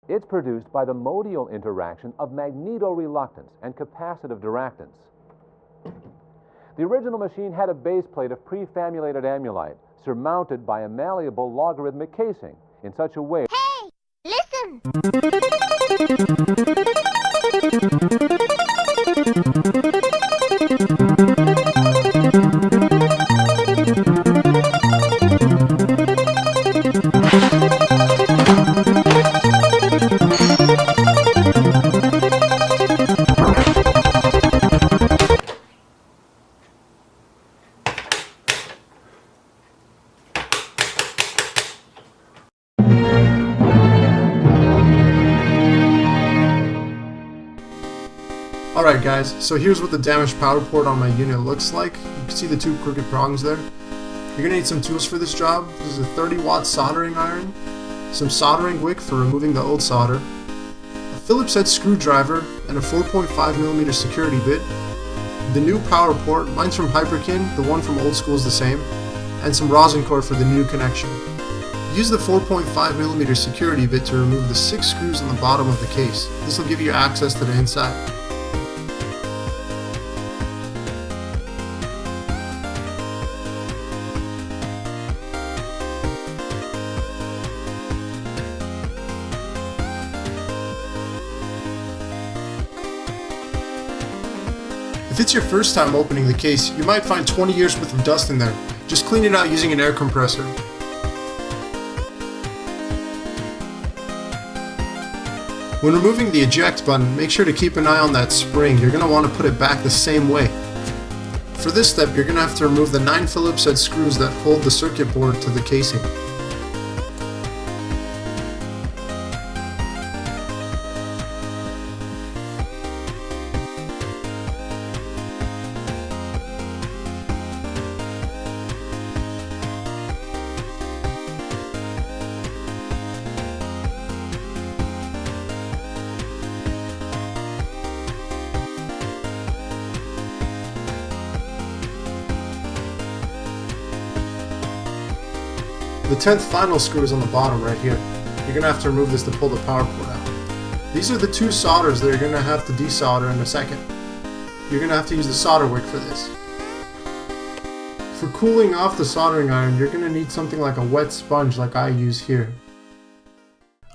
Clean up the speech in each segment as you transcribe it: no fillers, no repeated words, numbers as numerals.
It's produced by the modial interaction of magnetoreluctance and capacitive diractance. The original machine had a base plate of prefamulated amulite surmounted by a malleable logarithmic casing in such a way. Hey! Listen! Alright guys, so here's what the damaged power port on my unit looks like. You can see the two crooked prongs there. You're going to need some tools for this job. This is a 30-watt soldering iron, some soldering wick for removing the old solder, a Phillips head screwdriver, and a 4.5mm security bit, the new power port, mine's from Hyperkin, the one from old school is the same, and some rosin core for the new connection. Use the 4.5mm security bit to remove the 6 screws on the bottom of the case. This will give you access to the inside. If it's your first time opening the case, you might find 20 years worth of dust in there. Just clean it out using an air compressor. When removing the eject button, make sure to keep an eye on that spring. You're going to want to put it back the same way. For this step, you're going to have to remove the 9 Phillips head screws that hold the circuit board to the casing. The 10th final screw is on the bottom right here. You're going to have to remove this to pull the power port out. These are the 2 solders that you're going to have to desolder in a second. You're going to have to use the solder wick for this. For cooling off the soldering iron, you're going to need something like a wet sponge like I use here.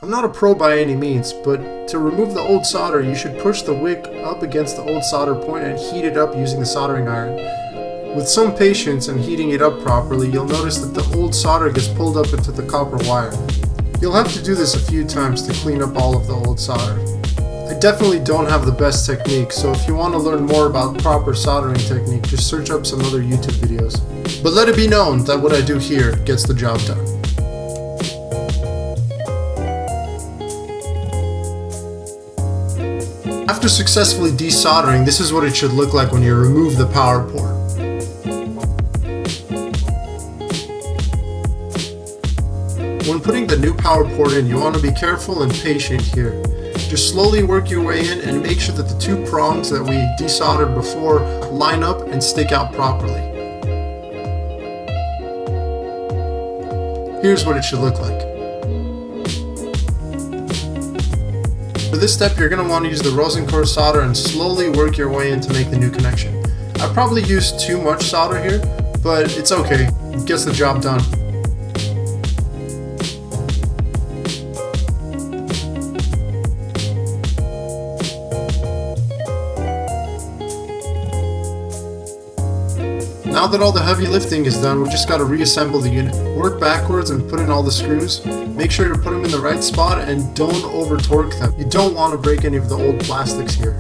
I'm not a pro by any means, but to remove the old solder, you should push the wick up against the old solder point and heat it up using the soldering iron. With some patience and heating it up properly, you'll notice that the old solder gets pulled up into the copper wire. You'll have to do this a few times to clean up all of the old solder. I definitely don't have the best technique, so if you want to learn more about proper soldering technique, just search up some other YouTube videos. But let it be known that what I do here gets the job done. After successfully desoldering, this is what it should look like when you remove the power port. When putting the new power port in, you want to be careful and patient here. Just slowly work your way in and make sure that the 2 prongs that we desoldered before line up and stick out properly. Here's what it should look like. For this step, you're going to want to use the rosin core solder and slowly work your way in to make the new connection. I probably used too much solder here, but it's okay. It gets the job done. Now that all the heavy lifting is done, we've just got to reassemble the unit. Work backwards and put in all the screws. Make sure to put them in the right spot and don't over torque them. You don't want to break any of the old plastics here.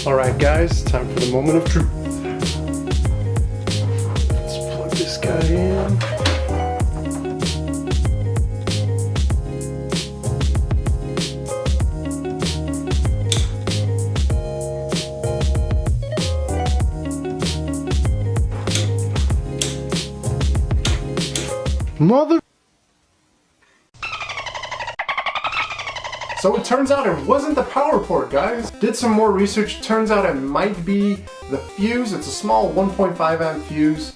Alright guys, time for the moment of truth. Let's plug this guy in. Mother... So it turns out it wasn't the power port, guys. Did some more research. Turns out it might be the fuse. It's a small 1.5 amp fuse.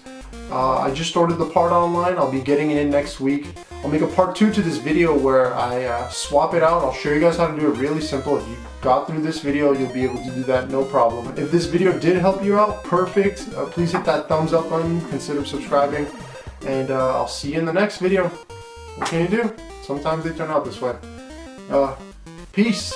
I just ordered the part online. I'll be getting it in next week. I'll make a part 2 to this video where I swap it out. I'll show you guys how to do it really simple. If you got through this video, you'll be able to do that no problem. If this video did help you out, perfect. Please hit that thumbs up button. Consider subscribing. And I'll see you in the next video. What can you do? Sometimes they turn out this way. Peace.